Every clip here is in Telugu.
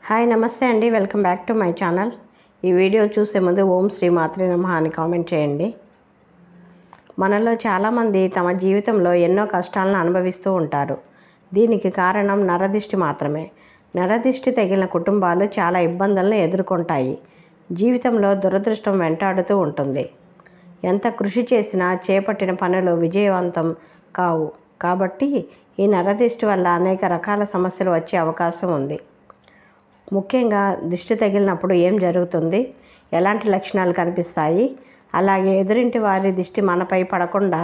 హాయ్ నమస్తే అండి, welcome back to my channel. ఈ వీడియో చూసే ముందు ఓం శ్రీ మాత్రే నమః అని కామెంట్ చేయండి. మనలో చాలామంది తమ జీవితంలో ఎన్నో కష్టాలను అనుభవిస్తూ ఉంటారు. దీనికి కారణం నరదిష్టి మాత్రమే. నరదిష్టి తగిలిన కుటుంబాలు చాలా ఇబ్బందులను ఎదుర్కొంటాయి. జీవితంలో దురదృష్టం వెంటాడుతూ ఉంటుంది. ఎంత కృషి చేసినా చేపట్టిన పనులు విజయవంతం కావు. కాబట్టి ఈ నరదిష్టి వల్ల అనేక రకాల సమస్యలు వచ్చే అవకాశం ఉంది. ముఖ్యంగా దిష్టి తగిలినప్పుడు ఏం జరుగుతుంది, ఎలాంటి లక్షణాలు కనిపిస్తాయి, అలాగే ఎదురింటి వారి దిష్టి మనపై పడకుండా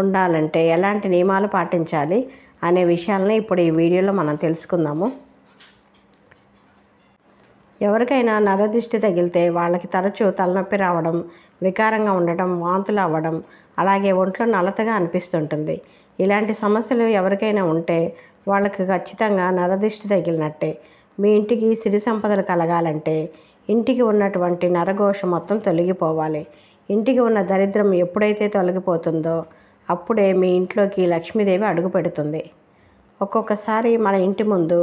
ఉండాలంటే ఎలాంటి నియమాలు పాటించాలి అనే విషయాలను ఇప్పుడు ఈ వీడియోలో మనం తెలుసుకుందాము. ఎవరికైనా నరదిష్టి తగిలితే వాళ్ళకి తరచూ తలనొప్పి రావడం, వికారంగా ఉండటం, వాంతులు అవ్వడం, అలాగే ఒంట్లో నలతగా అనిపిస్తుంటుంది. ఇలాంటి సమస్యలు ఎవరికైనా ఉంటే వాళ్ళకి ఖచ్చితంగా నరదిష్టి తగిలినట్టే. మీ ఇంటికి సిరి సంపదలు కలగాలంటే ఇంటికి ఉన్నటువంటి నరఘోష మొత్తం తొలగిపోవాలి. ఇంటికి ఉన్న దరిద్రం ఎప్పుడైతే తొలగిపోతుందో అప్పుడే మీ ఇంట్లోకి లక్ష్మీదేవి అడుగు పెడుతుంది. ఒక్కొక్కసారి మన ఇంటి ముందు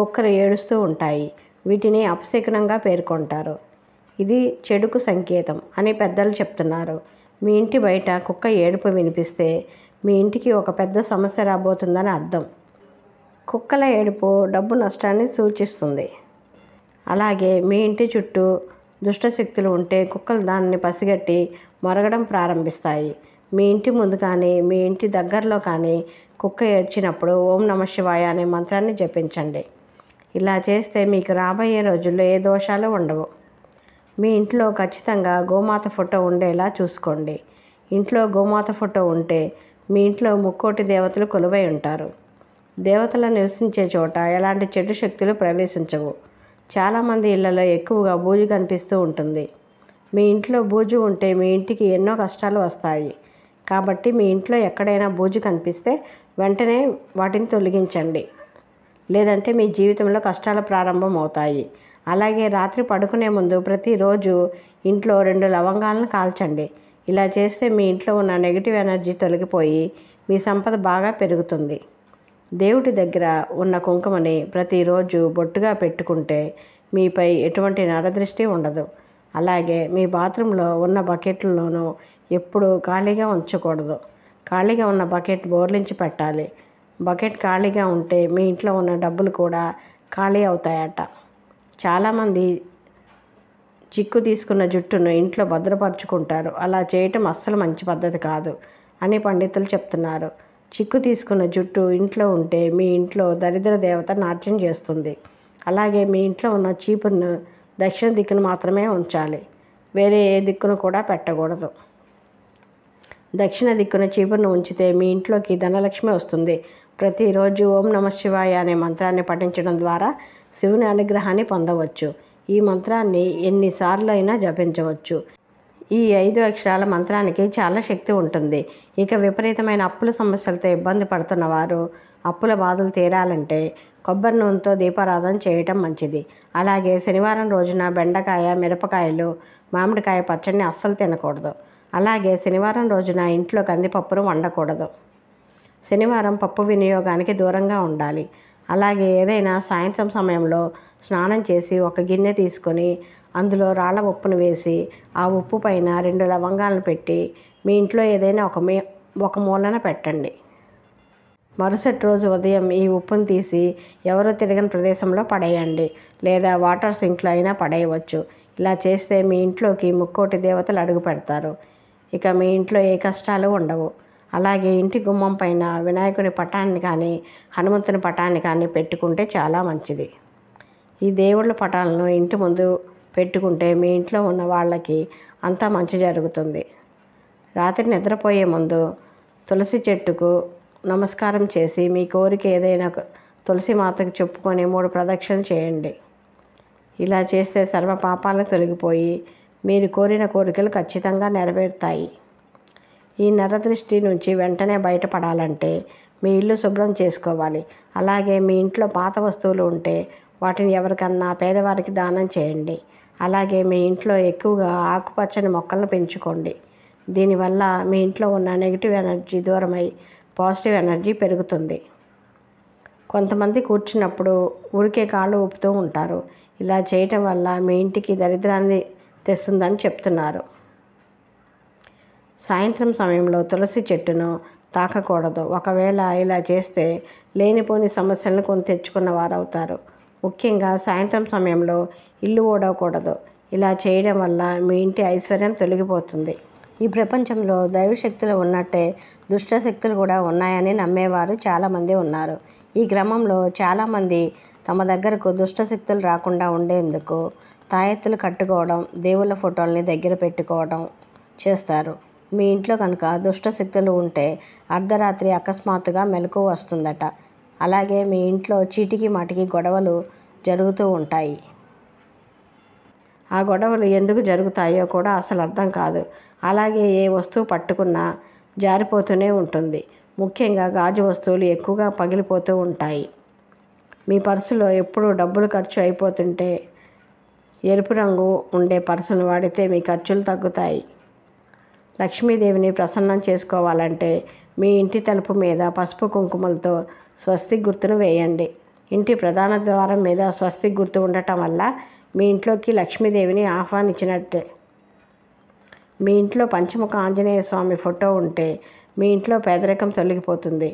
కుక్కలు ఏడుస్తూ ఉంటాయి. వీటిని అపశకునంగా పేర్కొంటారు. ఇది చెడుకు సంకేతం అని పెద్దలు చెప్తున్నారు. మీ ఇంటి బయట కుక్క ఏడుపు వినిపిస్తే మీ ఇంటికి ఒక పెద్ద సమస్య రాబోతుందని అర్థం. కుక్కల ఏడుపు డబ్బు నష్టాన్ని సూచిస్తుంది. అలాగే మీ ఇంటి చుట్టూ దుష్టశక్తులు ఉంటే కుక్కలు దానిని పసిగట్టి మొరగడం ప్రారంభిస్తాయి. మీ ఇంటి ముందు కానీ మీ ఇంటి దగ్గరలో కానీ కుక్క ఏడ్చినప్పుడు ఓం నమః శివాయ అనే మంత్రాన్ని జపించండి. ఇలా చేస్తే మీకు రాబోయే రోజుల్లో ఏ దోషాలు ఉండవు. మీ ఇంట్లో ఖచ్చితంగా గోమాత ఫోటో ఉండేలా చూసుకోండి. ఇంట్లో గోమాత ఫోటో ఉంటే మీ ఇంట్లో ముక్కోటి దేవతలు కొలువై ఉంటారు. దేవతలు నివసించే చోట ఎలాంటి చెడు శక్తులు ప్రవేశించవు. చాలామంది ఇళ్లలో ఎక్కువగా బూజు కనిపిస్తూ ఉంటుంది. మీ ఇంట్లో బూజు ఉంటే మీ ఇంటికి ఎన్నో కష్టాలు వస్తాయి. కాబట్టి మీ ఇంట్లో ఎక్కడైనా బూజు కనిపిస్తే వెంటనే వాటిని తొలగించండి. లేదంటే మీ జీవితంలో కష్టాలు ప్రారంభం అవుతాయి. అలాగే రాత్రి పడుకునే ముందు ప్రతిరోజు ఇంట్లో 2 లవంగాలను కాల్చండి. ఇలా చేస్తే మీ ఇంట్లో ఉన్న నెగిటివ్ ఎనర్జీ తొలగిపోయి మీ సంపద బాగా పెరుగుతుంది. దేవుడి దగ్గర ఉన్న కుంకుమని ప్రతిరోజు బొట్టుగా పెట్టుకుంటే మీపై ఎటువంటి నరదృష్టి ఉండదు. అలాగే మీ బాత్రూంలో ఉన్న బకెట్లలోనూ ఎప్పుడూ ఖాళీగా ఉంచకూడదు. ఖాళీగా ఉన్న బకెట్ బోర్లించి పెట్టాలి. బకెట్ ఖాళీగా ఉంటే మీ ఇంట్లో ఉన్న డబ్బులు కూడా ఖాళీ అవుతాయట. చాలామంది చిక్కు తీసుకున్న జుట్టును ఇంట్లో భద్రపరుచుకుంటారు. అలా చేయటం అస్సలు మంచి పద్ధతి కాదు అని పండితులు చెప్తున్నారు. చిక్కు తీసుకున్న జుట్టు ఇంట్లో ఉంటే మీ ఇంట్లో దరిద్ర దేవత నాట్యం చేస్తుంది. అలాగే మీ ఇంట్లో ఉన్న చీపురును దక్షిణ దిక్కును మాత్రమే ఉంచాలి. వేరే ఏ దిక్కును కూడా పెట్టకూడదు. దక్షిణ దిక్కున చీపురును ఉంచితే మీ ఇంట్లోకి ధనలక్ష్మి వస్తుంది. ప్రతిరోజు ఓం నమః శివాయ అనే మంత్రాన్ని పఠించడం ద్వారా శివుని అనుగ్రహాన్ని పొందవచ్చు. ఈ మంత్రాన్ని ఎన్నిసార్లు అయినా జపించవచ్చు. ఈ 5 అక్షరాల మంత్రానికి చాలా శక్తి ఉంటుంది. ఇక విపరీతమైన అప్పుల సమస్యలతో ఇబ్బంది పడుతున్న వారు అప్పుల బాధలు తీరాలంటే కొబ్బరి నూనెతో దీపారాధన చేయటం మంచిది. అలాగే శనివారం రోజున బెండకాయ, మిరపకాయలు, మామిడికాయ పచ్చడిని అస్సలు తినకూడదు. అలాగే శనివారం రోజున ఇంట్లో కందిపప్పును వండకూడదు. శనివారం పప్పు వినియోగానికి దూరంగా ఉండాలి. అలాగే ఏదైనా సాయంత్రం సమయంలో స్నానం చేసి ఒక గిన్నె తీసుకొని అందులో రాళ్ళ ఉప్పును వేసి ఆ ఉప్పు పైన 2 లవంగాలను పెట్టి మీ ఇంట్లో ఏదైనా ఒక మూలన పెట్టండి. మరుసటి రోజు ఉదయం ఈ ఉప్పును తీసి ఎవరో తిరగని ప్రదేశంలో పడేయండి. లేదా వాటర్ సింక్లో అయినా పడేయవచ్చు. ఇలా చేస్తే మీ ఇంట్లోకి ముక్కోటి దేవతలు అడుగు పెడతారు. ఇక మీ ఇంట్లో ఏ కష్టాలు ఉండవు. అలాగే ఇంటి గుమ్మం పైన వినాయకుని పటాన్ని కానీ హనుమంతుని పటాన్ని కానీ పెట్టుకుంటే చాలా మంచిది. ఈ దేవుళ్ళ పటాలను ఇంటి ముందు పెట్టుకుంటే మీ ఇంట్లో ఉన్న వాళ్ళకి అంతా మంచి జరుగుతుంది. రాత్రి నిద్రపోయే ముందు తులసి చెట్టుకు నమస్కారం చేసి మీ కోరిక ఏదైనా తులసి మాతకు చెప్పుకొని 3 ప్రదక్షిణలు చేయండి. ఇలా చేస్తే సర్వ పాపాలు తొలగిపోయి మీరు కోరిన కోరికలు ఖచ్చితంగా నెరవేరుతాయి. ఈ నరదృష్టి నుంచి వెంటనే బయటపడాలంటే మీ ఇల్లు శుభ్రం చేసుకోవాలి. అలాగే మీ ఇంట్లో పాత వస్తువులు ఉంటే వాటిని ఎవరికన్నా పేదవారికి దానం చేయండి. అలాగే మీ ఇంట్లో ఎక్కువగా ఆకుపచ్చని మొక్కలను పెంచుకోండి. దీనివల్ల మీ ఇంట్లో ఉన్న నెగిటివ్ ఎనర్జీ దూరమై పాజిటివ్ ఎనర్జీ పెరుగుతుంది. కొంతమంది కూర్చున్నప్పుడు ఊరికే కాళ్ళు ఊపుతూ ఉంటారు. ఇలా చేయటం వల్ల మీ ఇంటికి దరిద్రాన్ని తెస్తుందని చెప్తున్నారు. సాయంత్రం సమయంలో తులసి చెట్టును తాకకూడదు. ఒకవేళ ఇలా చేస్తే లేనిపోని సమస్యలను కొని తెచ్చుకున్న వారు అవుతారు. ముఖ్యంగా సాయంత్రం సమయంలో ఇల్లు ఊడవకూడదు. ఇలా చేయడం వల్ల మీ ఇంటి ఐశ్వర్యం తొలగిపోతుంది. ఈ ప్రపంచంలో దైవశక్తులు ఉన్నట్టే దుష్టశక్తులు కూడా ఉన్నాయని నమ్మేవారు చాలామంది ఉన్నారు. ఈ క్రమంలో చాలామంది తమ దగ్గరకు దుష్టశక్తులు రాకుండా ఉండేందుకు తాయెత్తులు కట్టుకోవడం, దేవుళ్ళ ఫోటోల్ని దగ్గర పెట్టుకోవడం చేస్తారు. మీ ఇంట్లో కనుక దుష్టశక్తులు ఉంటే అర్ధరాత్రి అకస్మాత్తుగా మెలకువ వస్తుందట. అలాగే మీ ఇంట్లో చీటికి మాటికి గొడవలు జరుగుతూ ఉంటాయి. ఆ గొడవలు ఎందుకు జరుగుతాయో కూడా అసలు అర్థం కాదు. అలాగే ఏ వస్తువు పట్టుకున్నా జారిపోతూనే ఉంటుంది. ముఖ్యంగా గాజు వస్తువులు ఎక్కువగా పగిలిపోతూ ఉంటాయి. మీ పర్సులో ఎప్పుడూ డబ్బులు ఖర్చు అయిపోతుంటే ఎరుపు రంగు ఉండే పర్సును వాడితే మీ ఖర్చులు తగ్గుతాయి. లక్ష్మీదేవిని ప్రసన్నం చేసుకోవాలంటే మీ ఇంటి తలుపు మీద పసుపు కుంకుమలతో స్వస్తిక్ గుర్తును వేయండి. ఇంటి ప్రధాన ద్వారం మీద స్వస్తిక్ గుర్తు ఉండటం వల్ల మీ ఇంట్లోకి లక్ష్మీదేవిని ఆహ్వానించినట్టే. మీ ఇంట్లో పంచముఖ ఆంజనేయ స్వామి ఫోటో ఉంటే మీ ఇంట్లో పేదరికం తొలగిపోతుంది.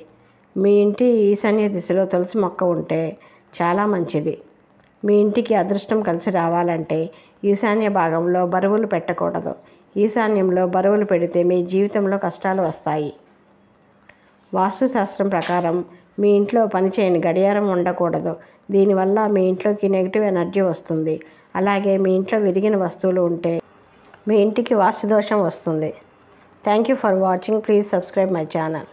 మీ ఇంటి ఈశాన్య దిశలో తులసి మొక్క ఉంటే చాలా మంచిది. మీ ఇంటికి అదృష్టం కలిసి రావాలంటే ఈశాన్య భాగంలో బరువులు పెట్టకూడదు. ఈశాన్యంలో బరువులు పెడితే మీ జీవితంలో కష్టాలు వస్తాయి. వాస్తుశాస్త్రం ప్రకారం మీ ఇంట్లో పనిచేయని గడియారం ఉండకూడదు. దీనివల్ల మీ ఇంట్లోకి నెగిటివ్ ఎనర్జీ వస్తుంది. అలాగే మీ ఇంట్లో విరిగిన వస్తువులు ఉంటే మీ ఇంటికి వాస్తు దోషం వస్తుంది. Thank you for watching. Please subscribe my channel.